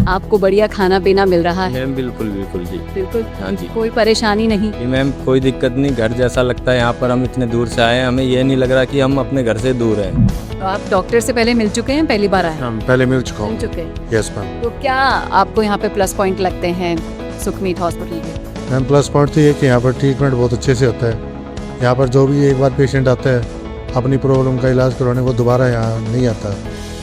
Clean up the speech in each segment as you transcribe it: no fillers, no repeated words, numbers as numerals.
आपको बढ़िया खाना पीना मिल रहा है? मैम बिल्कुल बिल्कुल जी। बिल्कुल। हाँ जी। कोई परेशानी नहीं? जी मैम कोई दिक्कत नहीं, घर जैसा लगता है यहाँ पर। हम इतने दूर से आए हैं, हमें ये नहीं लग रहा कि हम अपने घर से दूर हैं। तो आप डॉक्टर से पहले मिल चुके हैं, पहली बार आए हैं? हम पहले मिल चुका मिल हूँ। चुके हैं। Yes ma'am. तो क्या आपको यहाँ पे प्लस पॉइंट लगते हैं सुखमीत हॉस्पिटल के? मैम प्लस पॉइंट तो ये कि यहाँ पर ट्रीटमेंट बहुत अच्छे से होता है। यहाँ पर जो भी एक बार पेशेंट आता है अपनी प्रॉब्लम का इलाज करवाने को दोबारा यहाँ नहीं आता,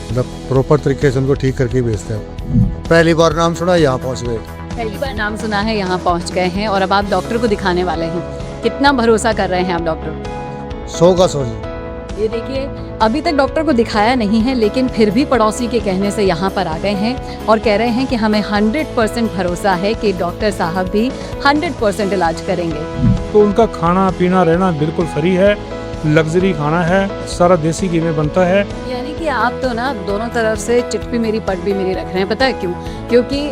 मतलब प्रॉपर तरीके से उनको ठीक करके ही भेजते हैं। पहली बार नाम सुना, यहाँ पहुँच गए। पहली बार नाम सुना है, यहाँ पहुँच गए हैं और अब आप डॉक्टर को दिखाने वाले हैं। कितना भरोसा कर रहे हैं आप डॉक्टर? 100 का 100 जी। ये देखिए, अभी तक डॉक्टर को दिखाया नहीं है, लेकिन फिर भी पड़ोसी के कहने से यहाँ पर आ गए हैं और कह रहे हैं कि हमें 100% भरोसा है कि डॉक्टर साहब भी 100% इलाज करेंगे। तो उनका खाना पीना रहना बिल्कुल फ्री है, लग्जरी खाना है, सारा देसी घी में बनता है। यानी कि आप तो ना दोनों तरफ से चिट भी मेरी पट भी मेरी रख रहे हैं। पता है क्यों? क्योंकि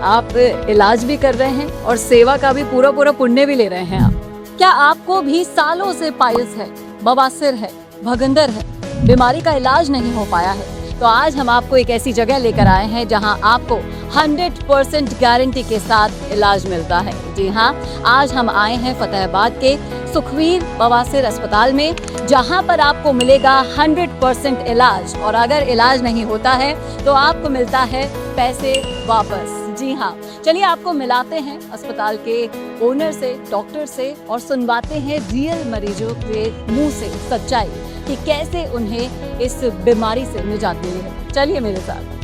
आप इलाज भी कर रहे हैं और सेवा का भी पूरा पूरा पुण्य भी ले रहे हैं आप। क्या आपको भी सालों से पाइल्स है, बवासीर है, भगंदर है, बीमारी का इलाज नहीं हो पाया है? तो आज हम आपको एक ऐसी जगह लेकर आए हैं जहां आपको 100% गारंटी के साथ इलाज मिलता है। जी हाँ, आज हम आए हैं फतेहाबाद के सुखवीर बवासीर अस्पताल में, जहां पर आपको मिलेगा 100% इलाज, और अगर इलाज नहीं होता है तो आपको मिलता है पैसे वापस। जी हाँ, चलिए आपको मिलाते हैं अस्पताल के ओनर से, डॉक्टर से, और सुनवाते हैं रियल मरीजों के मुंह से सच्चाई कि कैसे उन्हें इस बीमारी से निजात मिली है। चलिए मेरे साथ।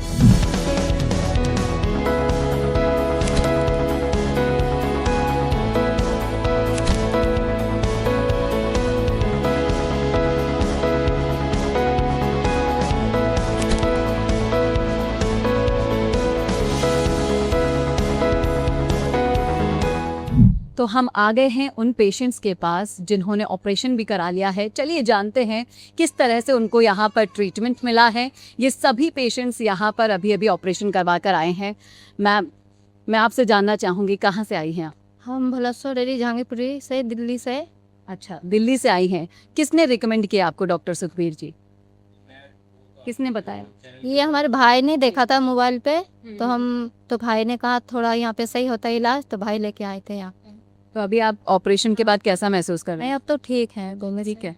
तो हम आ गए हैं उन पेशेंट्स के पास जिन्होंने ऑपरेशन भी करा लिया है। चलिए जानते हैं किस तरह से उनको यहाँ पर ट्रीटमेंट मिला है। ये सभी पेशेंट्स यहाँ पर अभी अभी ऑपरेशन करवा कर आए हैं। मैम, मैं आपसे जानना चाहूँगी, कहाँ से आई हैं आप? हम भलेश्वर डेरी जहांगीरपुरी से, दिल्ली से। अच्छा, दिल्ली से आई हैं। किसने रिकमेंड किया आपको डॉक्टर सुखबीर जी? किसने बताया? ये हमारे भाई ने देखा था मोबाइल पे, तो भाई ने कहा थोड़ा यहाँ पे सही होता है इलाज, तो भाई लेके आए थे यहाँ। तो अभी आप ऑपरेशन के बाद कैसा महसूस कर रहे नहीं, हैं? अब तो ठीक है, दोनों ठीक है।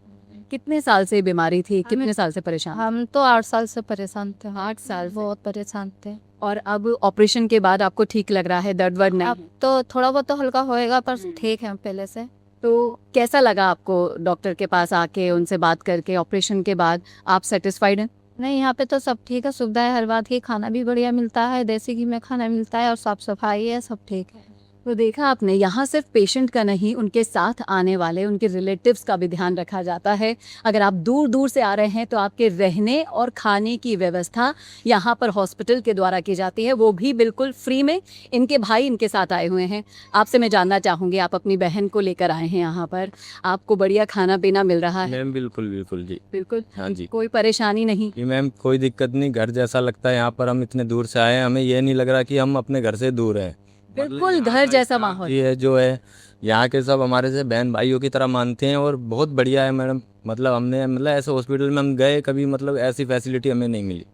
कितने साल से बीमारी थी, कितने साल से परेशान? हम तो 8 साल से परेशान थे। 8 साल। बहुत परेशान थे। और अब ऑपरेशन के बाद आपको ठीक लग रहा है, दर्द वर्द नहीं? अब तो थोड़ा बहुत तो हल्का होएगा, पर ठीक है पहले से। तो कैसा लगा आपको डॉक्टर के पास आके, उनसे बात करके? ऑपरेशन के बाद आप सेटिस्फाइड हैं? नहीं, यहाँ पे तो सब ठीक है, सुविधा है हर बात की, खाना भी बढ़िया मिलता है, देसी घी में खाना मिलता है और साफ सफाई है, सब ठीक है। तो देखा आपने, यहाँ सिर्फ पेशेंट का नहीं, उनके साथ आने वाले उनके रिलेटिव्स का भी ध्यान रखा जाता है। अगर आप दूर दूर से आ रहे हैं तो आपके रहने और खाने की व्यवस्था यहाँ पर हॉस्पिटल के द्वारा की जाती है, वो भी बिल्कुल फ्री में। इनके भाई इनके साथ आए हुए हैं। आपसे मैं जानना चाहूँगी, आप अपनी बहन को लेकर आए हैं यहाँ पर, आपको बढ़िया खाना पीना मिल रहा है? मैम बिल्कुल बिल्कुल जी। बिल्कुल। हाँ जी। कोई परेशानी नहीं? जी मैम कोई दिक्कत नहीं, घर जैसा लगता है यहाँ पर। हम इतने दूर से आए हैं, हमें ये नहीं लग रहा कि हम अपने घर से दूर हैं। बिल्कुल मतलब घर जैसा माहौल। ये जो है यहाँ के सब हमारे से बहन भाइयों की तरह मानते हैं और बहुत बढ़िया है मैडम। मतलब हमने ऐसे हॉस्पिटल में हम गए कभी, मतलब ऐसी फैसिलिटी हमें नहीं मिली।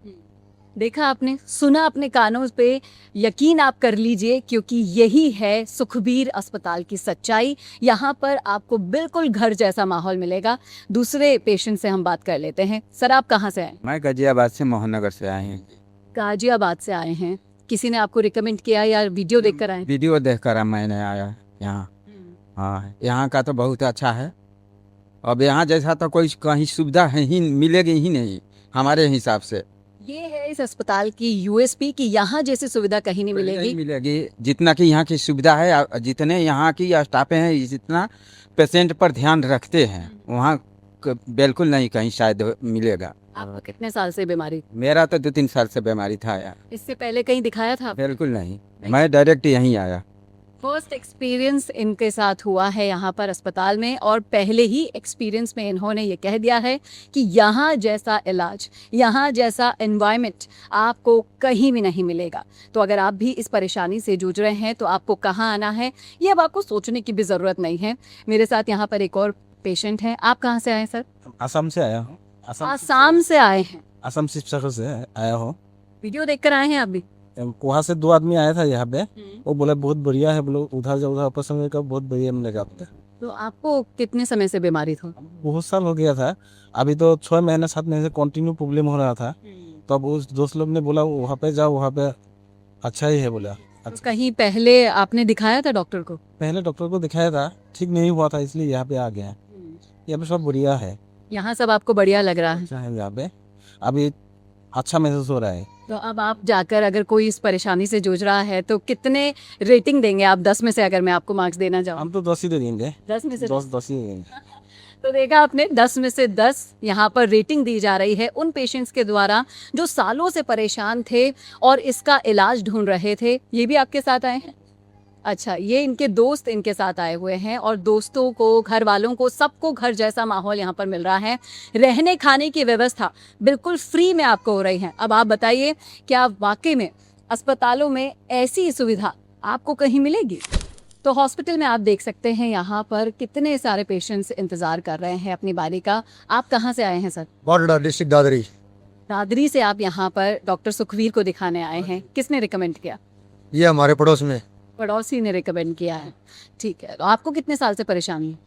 देखा आपने, सुना अपने कानों पे, यकीन आप कर लीजिए, क्योंकि यही है सुखबीर अस्पताल की सच्चाई। यहाँ पर आपको बिल्कुल घर जैसा माहौल मिलेगा। दूसरे पेशेंट से हम बात कर लेते हैं। सर, आप कहाँ से आए? मैं गाजियाबाद से, मोहन नगर से आए हैं। गाजियाबाद से आए हैं। किसी ने आपको रिकमेंड किया या वीडियो देखकर आए? वीडियो देखकर मैंने आया यहाँ। हाँ, यहाँ का तो बहुत अच्छा है। अब यहाँ जैसा तो कोई कहीं सुविधा है ही, मिलेगी ही नहीं हमारे हिसाब से। ये है इस अस्पताल की यूएसपी कि यहाँ जैसी सुविधा कहीं नहीं मिलेगी। नहीं मिलेगी जितना कि यहाँ की सुविधा है। जितने यहाँ की स्टाफ हैं, जितना पेशेंट पर ध्यान रखते हैं, वहाँ बिल्कुल नहीं कहीं शायद मिलेगा। आपको कितने साल से बीमारी? मेरा तो 2-3 साल से बीमारी था यार। इससे पहले कहीं दिखाया था? बिल्कुल नहीं, मैं डायरेक्ट यहीं आया। फर्स्ट एक्सपीरियंस इनके साथ हुआ है यहाँ पर अस्पताल में, और पहले ही एक्सपीरियंस में इन्होंने ये कह दिया है कि यहाँ जैसा इलाज, यहाँ जैसा एनवायरनमेंट आपको कहीं भी नहीं मिलेगा। तो अगर आप भी इस परेशानी से जूझ रहे हैं तो आपको कहाँ आना है, ये अब आपको सोचने की भी ज़रूरत नहीं है। मेरे साथ यहाँ पर एक और पेशेंट है। आप कहाँ से आए सर? असम से आया हूँ। आसाम से आए हैं। असम शिवसागर से आया हूँ। वीडियो देखकर आए हैं आप भी? वहाँ से 2 आदमी आया था यहाँ पे, वो बोले बहुत बढ़िया है, बोलो उधर जाओ, उधर ऑपरेशन का बहुत बढ़िया मिलेगा। तो आपको कितने समय से बीमारी था? बहुत साल हो गया था, अभी तो 6 महीने 7 महीने से कंटिन्यू प्रॉब्लम हो रहा था। तो अब उस दोस्त लोग ने बोला वहाँ पे जाओ, वहाँ पे अच्छा ही है बोला। तो कहीं पहले आपने दिखाया था डॉक्टर को? पहले डॉक्टर को दिखाया था, ठीक नहीं हुआ था, इसलिए यहाँ पे आ गया है। यहाँ पे सब बढ़िया है, यहाँ सब आपको बढ़िया लग रहा है? अच्छा है यहाँ पे, अभी अच्छा महसूस हो रहा है। तो अब आप जाकर अगर कोई इस परेशानी से जूझ रहा है तो कितने रेटिंग देंगे आप 10 में से, अगर मैं आपको मार्क्स देना चाहूँ? हम तो 10 ही दे देंगे, 10 में से 10 ही देंगे। तो देखा आपने, 10 में से 10 यहाँ पर रेटिंग दी जा रही है उन पेशेंट्स के द्वारा जो सालों से परेशान थे और इसका इलाज ढूंढ रहे थे। ये भी आपके साथ आए हैं? अच्छा, ये इनके दोस्त इनके साथ आए हुए हैं और दोस्तों को, घर वालों को, सबको घर जैसा माहौल यहाँ पर मिल रहा है। रहने खाने की व्यवस्था बिल्कुल फ्री में आपको हो रही है। अब आप बताइए, क्या वाकई में अस्पतालों में ऐसी सुविधा आपको कहीं मिलेगी? तो हॉस्पिटल में आप देख सकते हैं यहाँ पर कितने सारे पेशेंट्स इंतज़ार कर रहे हैं अपनी बारी का। आप कहाँ से आए हैं sir? Border district Dadri. Dadri से आप यहाँ पर डॉक्टर सुखवीर को दिखाने आए हैं। किसने रिकमेंड किया? ये हमारे पड़ोस में, पड़ोसी ने रिकमेंड किया है। ठीक है, तो आपको कितने साल से परेशानी है?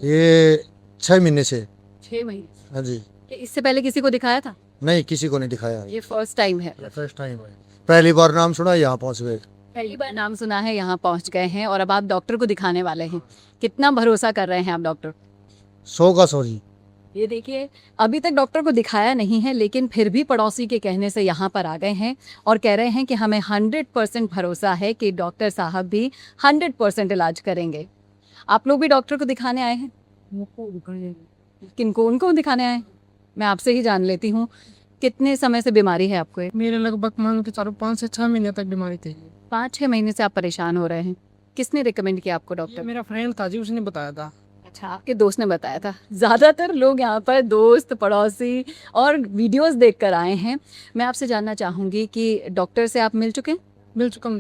ये 6 महीने से। 6 महीने। हाँ जी। कि इससे पहले किसी को दिखाया था? नहीं, किसी को नहीं दिखाया, ये फर्स्ट टाइम है? फर्स्ट टाइम है। पहली बार नाम सुना, यहाँ पहुँच गए। पहली बार नाम सुना है, यहाँ पहुँच गए हैं और अब आप डॉक्टर को दिखाने वाले हैं। कितना भरोसा कर रहे हैं आप डॉक्टर? 100 का 100 जी। ये देखिए, अभी तक डॉक्टर को दिखाया नहीं है, लेकिन फिर भी पड़ोसी के कहने से यहाँ पर आ गए हैं और कह रहे हैं कि हमें 100% भरोसा है कि डॉक्टर साहब भी 100% इलाज करेंगे। आप लोग भी डॉक्टर को दिखाने आए हैं? किनको, उनको दिखाने आए हैं? मैं आपसे ही जान लेती हूँ, कितने समय से बीमारी है आपको? मेरे लगभग मान के चारों 5 से 6 महीने तक बीमारी थी। 5-6 महीने से आप परेशान हो रहे हैं। किसने रिकमेंड किया आपको ये डॉक्टर? मेरा फ्रेंड था जी, उसने बताया था। अच्छा, आपके दोस्त ने बताया था। ज़्यादातर लोग यहाँ पर दोस्त, पड़ोसी और वीडियोस देखकर आए हैं। मैं आपसे जानना चाहूँगी कि डॉक्टर से आप मिल चुके हैं? मिल चुका हूँ।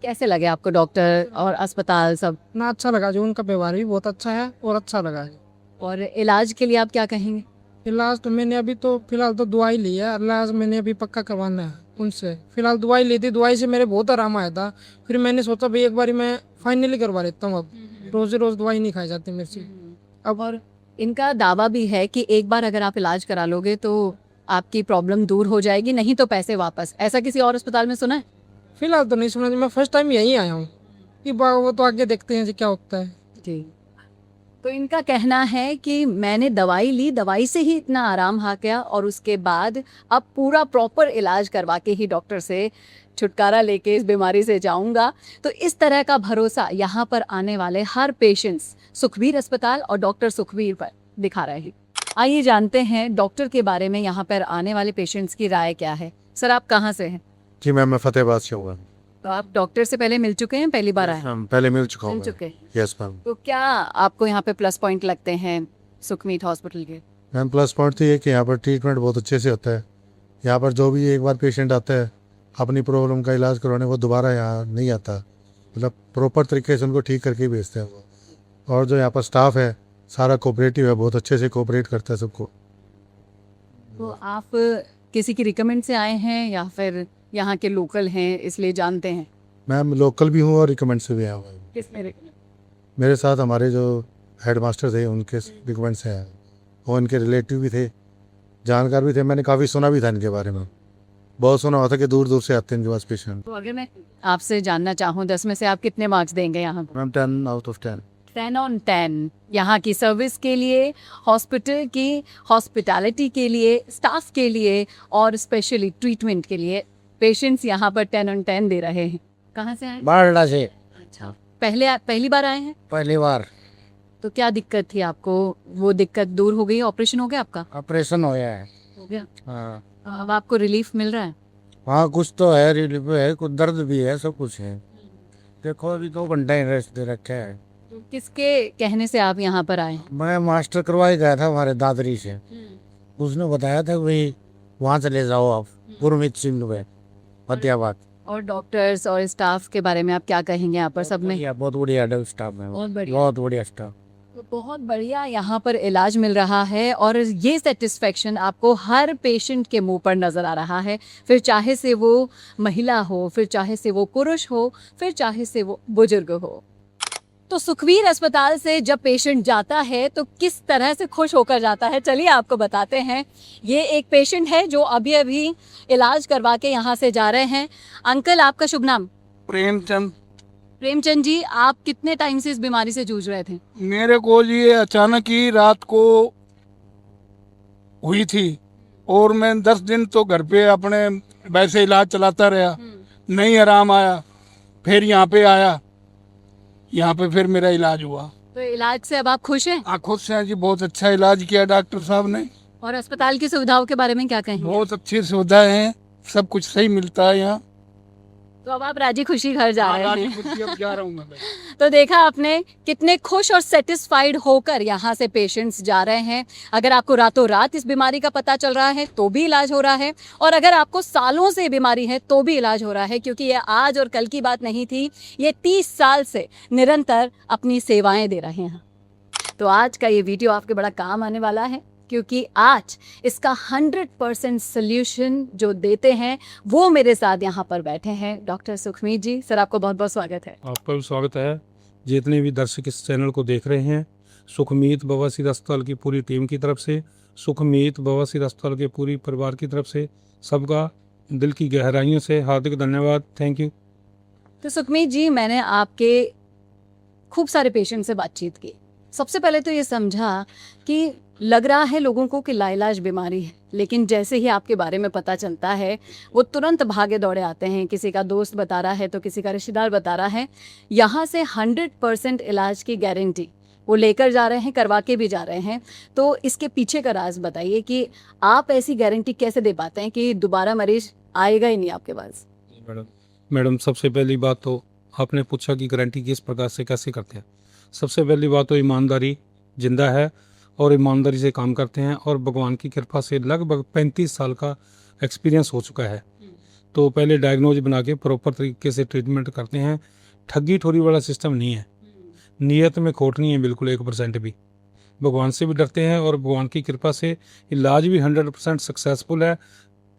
कैसे लगे आपको डॉक्टर और अस्पताल सब? ना अच्छा लगा जो, उनका व्यवहार भी बहुत अच्छा है और अच्छा लगा है। और इलाज के लिए आप क्या कहेंगे? इलाज तो मैंने अभी तो फिलहाल तो दवाई ली है, इलाज मैंने अभी पक्का करवाना है उनसे। फिलहाल दवाई ली थी, दवाई से मेरे बहुत आराम आया था। फिर मैंने सोचा भाई एक बार मैं फाइनली करवा लेता हूँ, अब रोज रोज दवाई नहीं खाई जाती मेरे से। अब और इनका दावा भी है कि एक बार अगर आप इलाज करा लोगे तो आपकी प्रॉब्लम दूर हो जाएगी, नहीं तो पैसे वापस। ऐसा किसी और अस्पताल में सुना है? फिलहाल तो नहीं सुना जी, मैं फर्स्ट टाइम यहीं आया हूँ कि वो तो आगे देखते हैं जी क्या होता है। जी, तो इनका कहना है कि मैंने दवाई ली, दवाई से ही इतना आराम आ गया और उसके बाद अब पूरा प्रॉपर इलाज करवा के ही डॉक्टर से छुटकारा लेके इस बीमारी से जाऊंगा। तो इस तरह का भरोसा यहाँ पर आने वाले हर पेशेंट्स सुखवीर अस्पताल और डॉक्टर सुखवीर पर दिखा रहे हैं। आइए जानते हैं डॉक्टर के बारे में यहाँ पर आने वाले पेशेंट्स की राय क्या है। सर, आप कहाँ से हैं? जी मैम, मैं फतेहाबाद से हुआ। तो आप डॉक्टर से पहले मिल चुके हैं, पहली बार आए? हम पहले मिल चुका हूँ। मिल चुके हैं। Yes ma'am. तो क्या आपको यहाँ पे प्लस पॉइंट लगते हैं सुखमीत हॉस्पिटल के? मैम प्लस पॉइंट तो ये कि यहाँ पर ट्रीटमेंट बहुत अच्छे से होता है। यहाँ पर जो भी एक बार पेशेंट आता है अपनी प्रॉब्लम का इलाज करवाने, वो दोबारा यहाँ नहीं आता। मतलब प्रॉपर तरीके से उनको ठीक करके ही भेजते हैं वो। और जो यहाँ पर स्टाफ है सारा कोऑपरेटिव है, बहुत अच्छे से कोऑपरेट करता है सबको। तो आप किसी की रिकमेंड से आए हैं या फिर यहाँ के लोकल हैं इसलिए जानते हैं? मैम लोकल भी हूँ और रिकमेंड से भी आया हुआ हूँ। किसने recommend? मेरे साथ हमारे जो हेड मास्टर थे उनके रिकमेंड से आया, वो इनके रिलेटिव भी थे, जानकार भी थे। मैंने काफ़ी सुना भी था इनके बारे में, बहुत सुना हुआ था कि दूर दूर से आते हैं इनके पास पेशेंट। तो अगर मैं आपसे जानना चाहूँ 10 में से आप कितने मार्क्स देंगे यहाँ पर? Ma'am 10 out of 10। 10 on 10 यहाँ की सर्विस के लिए, हॉस्पिटल की हॉस्पिटैलिटी के लिए, स्टाफ के लिए और स्पेशली ट्रीटमेंट के लिए पेशेंट्स यहाँ पर 10 on 10 दे रहे हैं। कहाँ से आए? बारडा से अच्छा, पहली बार आए हैं? पहली बार तो क्या दिक्कत थी आपको? वो दिक्कत दूर हो गई? ऑपरेशन हो गया आपका? ऑपरेशन हो गया है। हो गया। हाँ अब आपको रिलीफ मिल रहा है? हाँ, कुछ तो है, रिलीफ है, कुछ दर्द भी है, सब कुछ है। देखो अभी 2 घंटे रेस्ट दे रखा है। तो किसके कहने से आप यहाँ पर आए? मैं मास्टर करवाई गया था हमारे दादरी से, उसने बताया था भाई वहाँ चले जाओ आप, गुरमीत सिंह में फतेहाबाद। और डॉक्टर्स और स्टाफ के बारे में आप क्या कहेंगे यहाँ पर सब में? बहुत बढ़िया स्टाफ है, बहुत बढ़िया। बहुत बढ़िया स्टाफ। तो बहुत बढ़िया यहाँ पर इलाज मिल रहा है और ये सेटिस्फेक्शन आपको हर पेशेंट के मुंह पर नज़र आ रहा है, फिर चाहे से वो महिला हो, फिर चाहे से वो पुरुष हो, फिर चाहे से वो बुजुर्ग हो। तो सुखवीर अस्पताल से जब पेशेंट जाता है तो किस तरह से खुश होकर जाता है, चलिए आपको बताते हैं। ये एक पेशेंट है जो अभी अभी इलाज करवा के यहाँ से जा रहे हैं। अंकल, आपका शुभ नाम? प्रेमचंद। प्रेमचंद जी, आप कितने टाइम से इस बीमारी से जूझ रहे थे? मेरे को ये अचानक ही रात को हुई थी और मैं 10 दिन तो घर पे अपने वैसे इलाज चलाता रहा, नहीं आराम आया। फिर यहाँ पे आया, यहाँ पे फिर मेरा इलाज हुआ। तो इलाज से अब आप खुश हैं? खुद से जी, बहुत अच्छा इलाज किया डॉक्टर साहब ने। और अस्पताल की सुविधाओं के बारे में क्या कहेंगे? बहुत अच्छी सुविधाएं हैं, सब कुछ सही मिलता है यहाँ। तो अब आप राजी खुशी घर जा रहे राजी हैं। खुशी अब जा रहा हूँ मैं। तो देखा आपने कितने खुश और सेटिस्फाइड होकर यहाँ से पेशेंट्स जा रहे हैं। अगर आपको रातों रात इस बीमारी का पता चल रहा है तो भी इलाज हो रहा है, और अगर आपको सालों से बीमारी है तो भी इलाज हो रहा है, क्योंकि ये आज और कल की बात नहीं थी, ये 30 साल से निरंतर अपनी सेवाएं दे रहे हैं। तो आज का ये वीडियो आपके बड़ा काम आने वाला है, क्योंकि आज इसका 100% सोल्यूशन जो देते हैं वो मेरे साथ यहाँ पर बैठे हैं डॉक्टर सुखमीत जी। सर, आपको बहुत बहुत स्वागत है। आपका भी स्वागत है। जितने भी दर्शक इस चैनल को देख रहे हैं, सुखमीत बवासीर अस्पताल की पूरी टीम की तरफ से, सुखमीत बवासीर अस्पताल के पूरी परिवार की तरफ से सबका दिल की गहराइयों से हार्दिक धन्यवाद। Thank you. तो सुखमीत जी, मैंने आपके खूब सारे पेशेंट से बातचीत की। सबसे पहले तो ये समझा कि लग रहा है लोगों को कि लाइलाज बीमारी है, लेकिन जैसे ही आपके बारे में पता चलता है वो तुरंत भागे दौड़े आते हैं। किसी का दोस्त बता रहा है तो किसी का रिश्तेदार बता रहा है। यहाँ से 100% इलाज की गारंटी वो लेकर जा रहे हैं, करवा के भी जा रहे हैं। तो इसके पीछे का राज बताइए कि आप ऐसी गारंटी कैसे दे पाते हैं कि दोबारा मरीज आएगा ही नहीं आपके पास? मैडम, सबसे पहली बात तो आपने पूछा कि गारंटी किस प्रकार से कैसे करते हैं। सबसे पहली बात तो ईमानदारी जिंदा है और ईमानदारी से काम करते हैं, और भगवान की कृपा से लगभग 35 साल का एक्सपीरियंस हो चुका है। तो पहले डायग्नोज बना के प्रॉपर तरीके से ट्रीटमेंट करते हैं। ठगी ठोरी वाला सिस्टम नहीं है, नीयत में खोट नहीं है बिल्कुल 1% भी। भगवान से भी डरते हैं और भगवान की कृपा से इलाज भी 100% सक्सेसफुल है।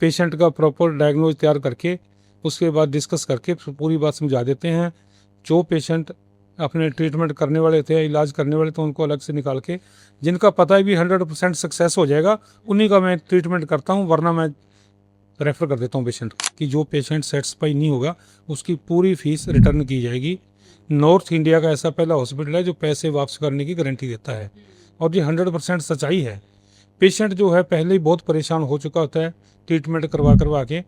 पेशेंट का प्रॉपर डायग्नोज तैयार करके उसके बाद डिस्कस करके पूरी बात समझा देते हैं। जो पेशेंट अपने ट्रीटमेंट करने वाले थे, इलाज करने वाले थे, उनको अलग से निकाल के, जिनका पता भी 100% सक्सेस हो जाएगा उन्हीं का मैं ट्रीटमेंट करता हूं, वरना मैं रेफ़र कर देता हूं पेशेंट कि जो पेशेंट सेटिस्फाई नहीं होगा उसकी पूरी फीस रिटर्न की जाएगी। नॉर्थ इंडिया का ऐसा पहला हॉस्पिटल है जो पैसे वापस करने की गारंटी देता है, और ये 100% सच्चाई है। पेशेंट जो है पहले ही बहुत परेशान हो चुका होता है ट्रीटमेंट करवा के,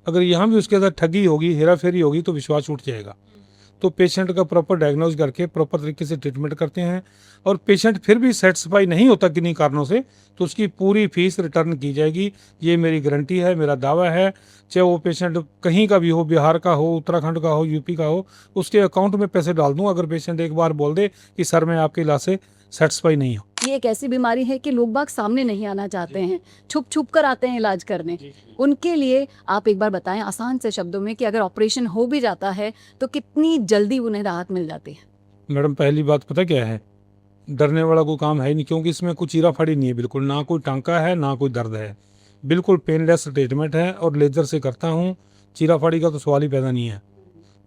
अगर यहाँ भी उसके साथ ठगी होगी, हेरा फेरी होगी तो विश्वास उठ जाएगा। तो पेशेंट का प्रॉपर डायग्नोज करके प्रॉपर तरीके से ट्रीटमेंट करते हैं, और पेशेंट फिर भी सेटिस्फाई नहीं होता किन्हीं कारणों से तो उसकी पूरी फीस रिटर्न की जाएगी। ये मेरी गारंटी है, मेरा दावा है। चाहे वो पेशेंट कहीं का भी हो, बिहार का हो, उत्तराखंड का हो, यूपी का हो, उसके अकाउंट में पैसे डाल दूँ अगर पेशेंट एक बार बोल दे कि सर मैं आपके इलाज से सेटिस्फाई नहीं हूँ। ये एक ऐसी बीमारी है कि लोग बाग सामने नहीं आना चाहते हैं, छुप छुप कर आते हैं इलाज करने। उनके लिए आप एक बार बताएं आसान से शब्दों में कि अगर ऑपरेशन हो भी जाता है तो कितनी जल्दी उन्हें राहत मिल जाती है? मैडम, पहली बात पता क्या है, डरने वाला कोई काम है ही नहीं, क्योंकि इसमें कुछ चीरा फाड़ी नहीं है बिल्कुल, ना कोई टांका है ना कोई दर्द है, बिल्कुल पेनलेस ट्रीटमेंट है और लेजर से करता हूँ। चीरा फाड़ी का तो सवाल ही पैदा नहीं है।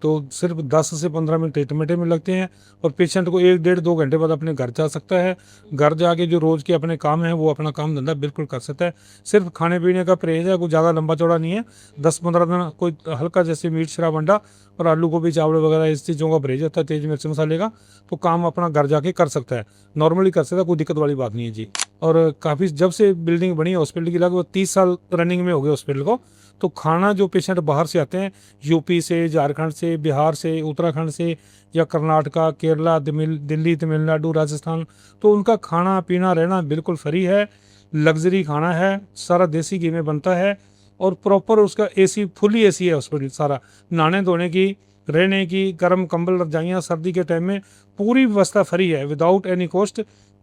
तो सिर्फ 10 से 15 मिनट ट्रीटमेंट में लगते हैं और पेशेंट को 1-1.5-2 घंटे बाद अपने घर जा सकता है। घर जाके जो रोज़ के अपने काम हैं वो अपना काम धंधा बिल्कुल कर सकता है। सिर्फ खाने पीने का परहेज है, कोई ज़्यादा लंबा चौड़ा नहीं है। 10-15 दिन कोई हल्का जैसे मीट शराब अंडा और आलू गोभी चावल वगैरह इस चीज़ों का परहेज होता है, तेज मिर्च मसाले का, तो काम अपना घर जाके कर सकता है, नॉर्मली कर सकता है, कोई दिक्कत वाली बात नहीं है जी। और काफ़ी जब से बिल्डिंग बनी है हॉस्पिटल की, लगभग 30 साल रनिंग में हो गए हॉस्पिटल को, तो खाना जो पेशेंट बाहर से आते हैं, यूपी से, झारखंड से, बिहार से, उत्तराखंड से या कर्नाटका, केरला, दिल्ली, तमिलनाडु, राजस्थान, तो उनका खाना पीना रहना बिल्कुल फ्री है, लग्जरी खाना है, सारा देसी घी में बनता है और प्रॉपर उसका एसी, फुली एसी है हॉस्पिटल सारा। नहाने धोने की, रहने की, गर्म कंबल रजाइयाँ सर्दी के टाइम में पूरी व्यवस्था फ्री है, विदाउट एनी कॉस्ट।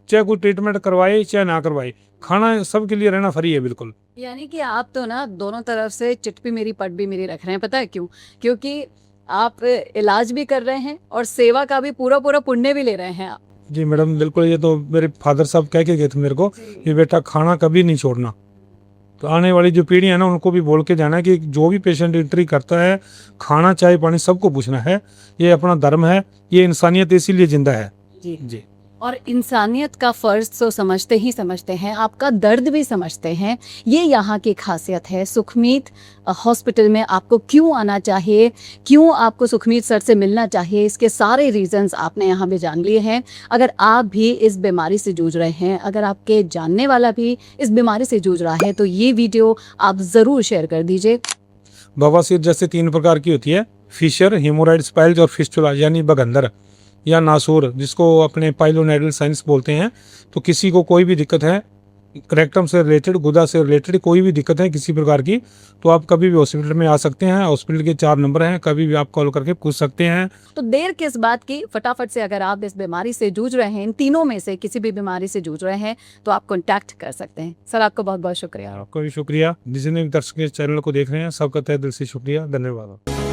चाहे कोई ट्रीटमेंट करवाए चाहे ना करवाए, खाना सबके लिए रहना फ्री है बिल्कुल। यानी कि आप तो ना दोनों तरफ से चिट भी मेरी पट भी मेरी रख रहे हैं। पता है क्यों? क्योंकि आप इलाज भी कर रहे हैं और सेवा का भी पूरा पूरा पुण्य भी ले रहे हैं आप। जी मैडम बिल्कुल, ये तो मेरे फादर साहब कह के गए थे मेरे को कि बेटा खाना कभी नहीं छोड़ना। तो आने वाली जो पीढ़ी है ना, उनको भी बोल के जाना है कि जो भी पेशेंट एंट्री करता है, खाना चाय पानी सबको पूछना है। ये अपना धर्म है, ये इंसानियत इसीलिए जिंदा है। जी जी और इंसानियत का फ़र्ज तो समझते ही समझते हैं, आपका दर्द भी समझते हैं। ये यहाँ की खासियत है। सुखमीत हॉस्पिटल में आपको क्यों आना चाहिए, क्यों आपको सुखमीत सर से मिलना चाहिए, इसके सारे रीजंस आपने यहाँ पे जान लिए हैं। अगर आप भी इस बीमारी से जूझ रहे हैं, अगर आपके जानने वाला भी इस बीमारी से जूझ रहा है, तो ये वीडियो आप ज़रूर शेयर कर दीजिए। बवासीर जैसे 3 प्रकार की होती है, फिशर, हेमोराइड, स्पाइल्स और फिस्टुला यानी बगंदर या नासूर, जिसको अपने पाइलोनेडल साइंस बोलते हैं। तो किसी को कोई भी दिक्कत है, रेक्टम से रिलेटेड, गुदा से रिलेटेड कोई भी दिक्कत है किसी प्रकार की, तो आप कभी भी हॉस्पिटल में आ सकते हैं। हॉस्पिटल के 4 नंबर हैं, कभी भी आप कॉल करके पूछ सकते हैं। तो देर किस बात की, फटाफट से अगर आप इस बीमारी से जूझ रहे हैं, इन तीनों में से किसी भी बीमारी से जूझ रहे हैं, तो आप कॉन्टैक्ट कर सकते हैं। सर आपको बहुत बहुत शुक्रिया। आपका भी शुक्रिया, जितने भी दर्शक इस चैनल को देख रहे हैं सबका तहे दिल से शुक्रिया, धन्यवाद।